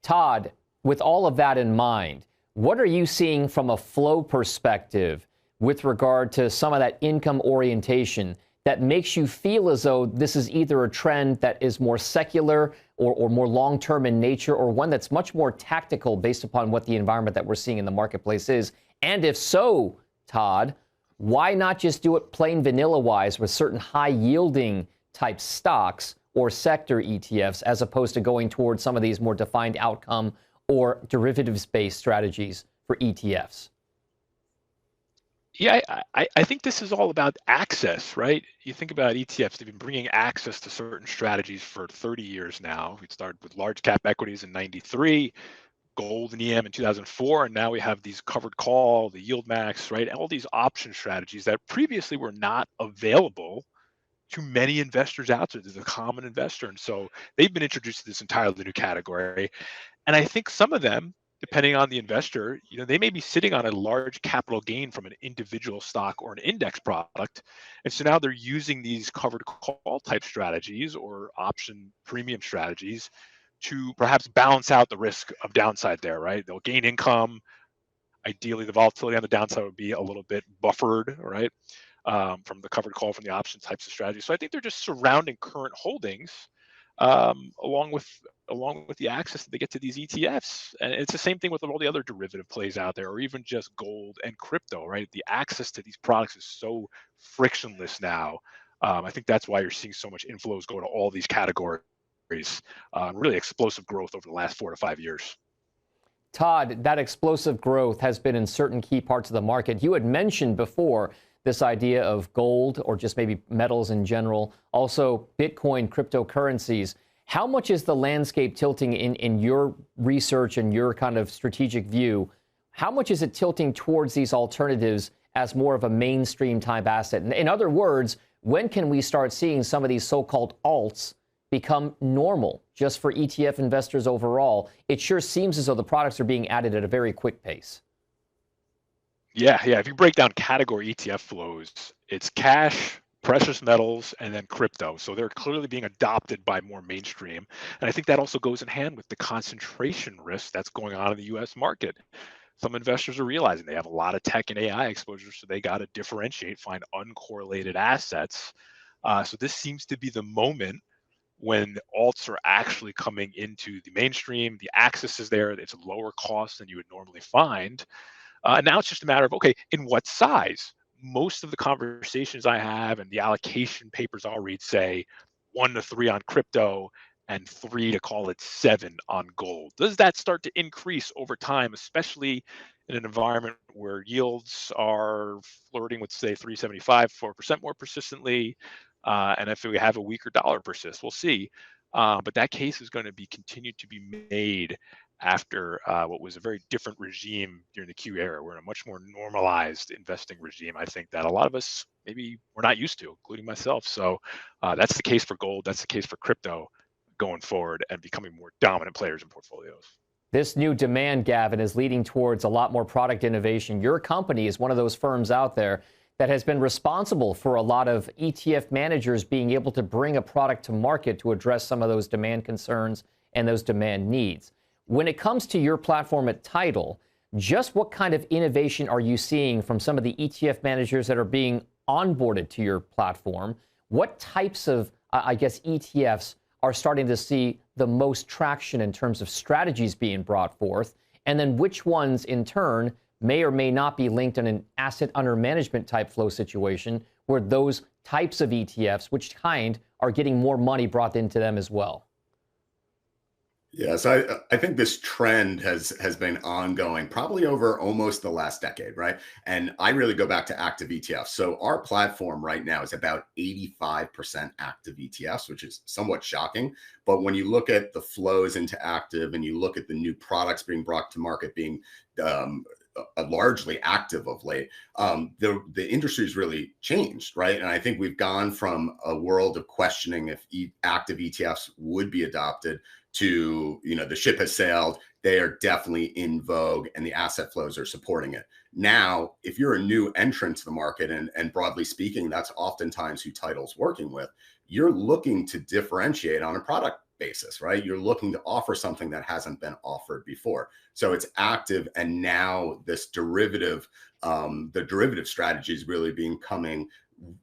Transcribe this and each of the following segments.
Todd, with all of that in mind, what are you seeing from a flow perspective with regard to some of that income orientation that makes you feel as though this is either a trend that is more secular or more long-term in nature, or one that's much more tactical based upon what the environment that we're seeing in the marketplace is? And if so, Todd, why not just do it plain vanilla-wise with certain high-yielding type stocks or sector ETFs, as opposed to going towards some of these more defined outcome or derivatives-based strategies for ETFs? Yeah, I think this is all about access, right? You think about ETFs, they've been bringing access to certain strategies for 30 years now. We started with large cap equities in 93, gold and EM in 2004, and now we have these covered call, the yield max, right? All these option strategies that previously were not available to many investors out there. There's a common investor. And so they've been introduced to this entirely new category. And I think some of them, depending on the investor, they may be sitting on a large capital gain from an individual stock or an index product. And so now they're using these covered call type strategies or option premium strategies to perhaps balance out the risk of downside there, right? They'll gain income. Ideally, the volatility on the downside would be a little bit buffered, right? From the covered call from the option types of strategies. So I think they're just surrounding current holdings along with the access that they get to these ETFs. And it's the same thing with all the other derivative plays out there, or even just gold and crypto, right? The access to these products is so frictionless now. I think that's why you're seeing so much inflows go to all these categories. Really explosive growth over the last 4 to 5 years. Todd, that explosive growth has been in certain key parts of the market. You had mentioned before this idea of gold, or just maybe metals in general, also Bitcoin, cryptocurrencies. How much is the landscape tilting in your research and your kind of strategic view? How much is it tilting towards these alternatives as more of a mainstream type asset? In other words, when can we start seeing some of these so-called alts become normal just for ETF investors overall? It sure seems as though the products are being added at a very quick pace. Yeah. If you break down category ETF flows, it's cash, precious metals, and then crypto. So they're clearly being adopted by more mainstream. And I think that also goes in hand with the concentration risk that's going on in the US market. Some investors are realizing they have a lot of tech and AI exposure, so they got to differentiate, find uncorrelated assets. So this seems to be the moment when alts are actually coming into the mainstream. The access is there. It's a lower cost than you would normally find. Now it's just a matter of, okay, in what size? Most of the conversations I have and the allocation papers I'll read say 1 to 3 on crypto and 3 to call it 7 on gold. Does that start to increase over time, especially in an environment where yields are flirting with, say, 3.75, 4% more persistently? And if we have a weaker dollar persist, we'll see. But that case is going to be continued to be made after what was a very different regime during the Q era. We're in a much more normalized investing regime, I think, that a lot of us maybe we're not used to, including myself. So that's the case for gold. That's the case for crypto going forward and becoming more dominant players in portfolios. This new demand, Gavin, is leading towards a lot more product innovation. Your company is one of those firms out there that has been responsible for a lot of ETF managers being able to bring a product to market to address some of those demand concerns and those demand needs. When it comes to your platform at Tidal, just what kind of innovation are you seeing from some of the ETF managers that are being onboarded to your platform? What types of, ETFs are starting to see the most traction in terms of strategies being brought forth? And then which ones, in turn, may or may not be linked in an asset under management type flow situation where those types of ETFs, which kind, are getting more money brought into them as well? Yes, I think this trend has been ongoing probably over almost the last decade, right? And I really go back to active ETFs. So our platform right now is about 85% active ETFs, which is somewhat shocking. But when you look at the flows into active and you look at the new products being brought to market being largely active of late, the industry's really changed, right? And I think we've gone from a world of questioning if active ETFs would be adopted to, the ship has sailed, they are definitely in vogue and the asset flows are supporting it. Now, if you're a new entrant to the market, and broadly speaking, that's oftentimes who Tidal's working with, you're looking to differentiate on a product basis, right? You're looking to offer something that hasn't been offered before. So it's active, and now this derivative, the derivative strategy is really becoming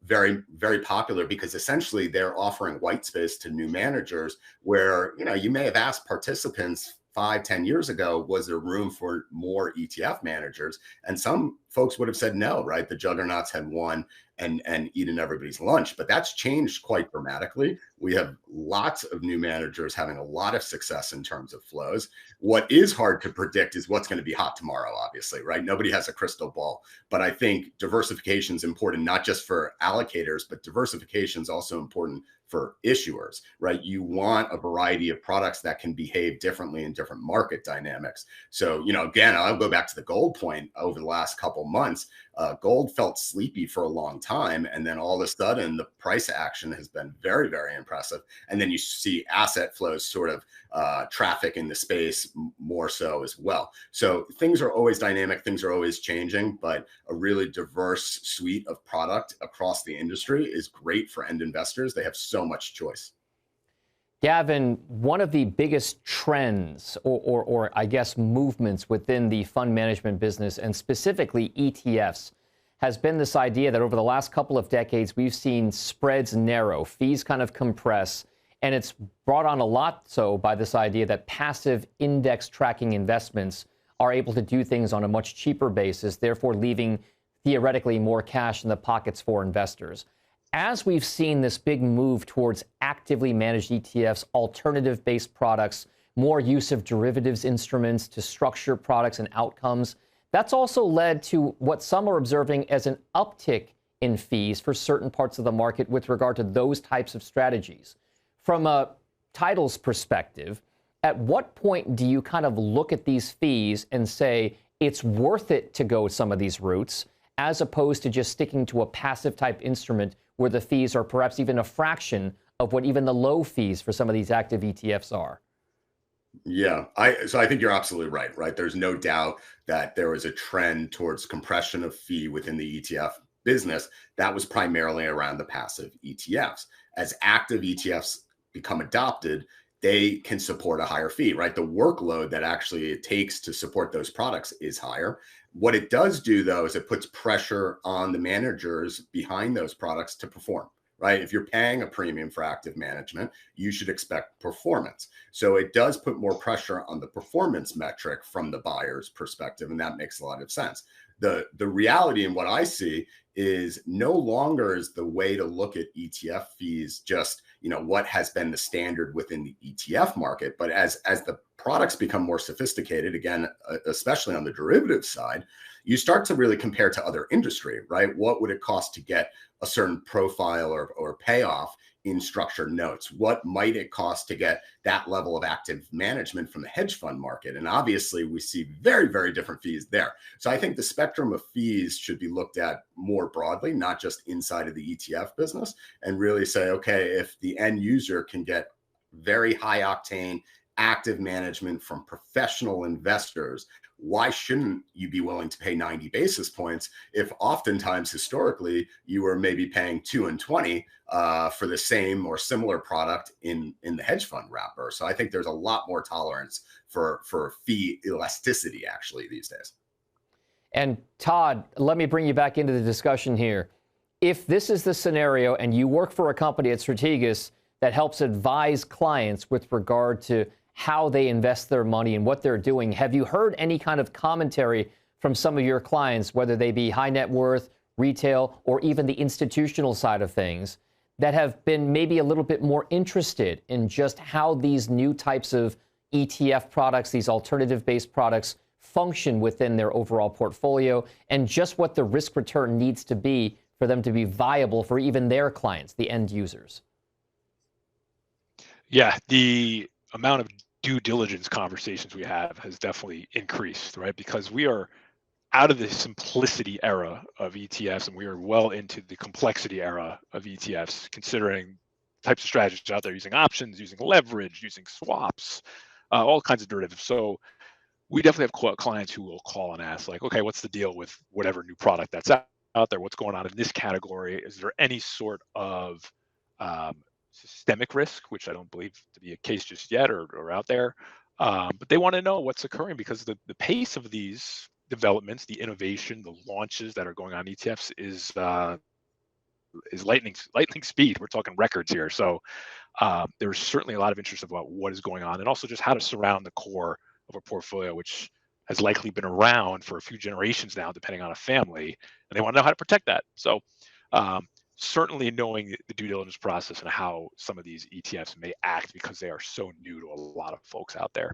very, very popular, because essentially they're offering white space to new managers where, you may have asked participants 5, 10 years ago, was there room for more ETF managers? And some folks would have said no, right? The juggernauts had won and eaten everybody's lunch. But that's changed quite dramatically. We have lots of new managers having a lot of success in terms of flows. What is hard to predict is what's going to be hot tomorrow, obviously, right? Nobody has a crystal ball. But I think diversification is important, not just for allocators, but diversification is also important for issuers, right? You want a variety of products that can behave differently in different market dynamics. So, again, I'll go back to the gold point. Over the last couple months, gold felt sleepy for a long time. And then all of a sudden, the price action has been very, very impressive. And then you see asset flows sort of traffic in the space more so as well. So things are always dynamic, things are always changing, but a really diverse suite of product across the industry is great for end investors. They have so much choice. Gavin, one of the biggest trends or I guess movements within the fund management business, and specifically ETFs, has been this idea that over the last couple of decades, we've seen spreads narrow, fees kind of compress, and it's brought on a lot so by this idea that passive index tracking investments are able to do things on a much cheaper basis, therefore leaving theoretically more cash in the pockets for investors. As we've seen this big move towards actively managed ETFs, alternative-based products, more use of derivatives instruments to structure products and outcomes, that's also led to what some are observing as an uptick in fees for certain parts of the market with regard to those types of strategies. From a titles perspective, at what point do you kind of look at these fees and say it's worth it to go some of these routes, as opposed to just sticking to a passive type instrument where the fees are perhaps even a fraction of what even the low fees for some of these active ETFs are? Yeah, so I think you're absolutely right? There's no doubt that there was a trend towards compression of fee within the ETF business that was primarily around the passive ETFs. As active ETFs become adopted, they can support a higher fee, right? The workload that actually it takes to support those products is higher. What it does do, though, is it puts pressure on the managers behind those products to perform, right? If you're paying a premium for active management, you should expect performance. So it does put more pressure on the performance metric from the buyer's perspective, and that makes a lot of sense. The reality in what I see is no longer is the way to look at ETF fees just, what has been the standard within the ETF market, but as the products become more sophisticated, again, especially on the derivative side, you start to really compare to other industry, right? What would it cost to get a certain profile or payoff in structured notes? What might it cost to get that level of active management from the hedge fund market? And obviously we see very, very different fees there. So I think the spectrum of fees should be looked at more broadly, not just inside of the ETF business, and really say, okay, if the end user can get very high octane active management from professional investors, why shouldn't you be willing to pay 90 basis points if oftentimes historically you were maybe paying 2 and 20 for the same or similar product in the hedge fund wrapper? So I think there's a lot more tolerance for fee elasticity actually these days. And Todd, let me bring you back into the discussion here. If this is the scenario and you work for a company at Strategas that helps advise clients with regard to how they invest their money and what they're doing, have you heard any kind of commentary from some of your clients, whether they be high net worth, retail, or even the institutional side of things, that have been maybe a little bit more interested in just how these new types of ETF products, these alternative-based products, function within their overall portfolio, and just what the risk return needs to be for them to be viable for even their clients, the end users? Yeah, the amount of due diligence conversations we have has definitely increased, right? Because we are out of the simplicity era of ETFs and we are well into the complexity era of ETFs, considering types of strategies out there, using options, using leverage, using swaps, all kinds of derivatives. So we definitely have clients who will call and ask, like, okay, what's the deal with whatever new product that's out there? What's going on in this category? Is there any sort of systemic risk, which I don't believe to be a case just yet or out there. But they want to know what's occurring because the pace of these developments, the innovation, the launches that are going on ETFs is lightning speed. We're talking records here. So there's certainly a lot of interest about what is going on, and also just how to surround the core of a portfolio, which has likely been around for a few generations now, depending on a family, and they want to know how to protect that. So certainly knowing the due diligence process and how some of these ETFs may act because they are so new to a lot of folks out there.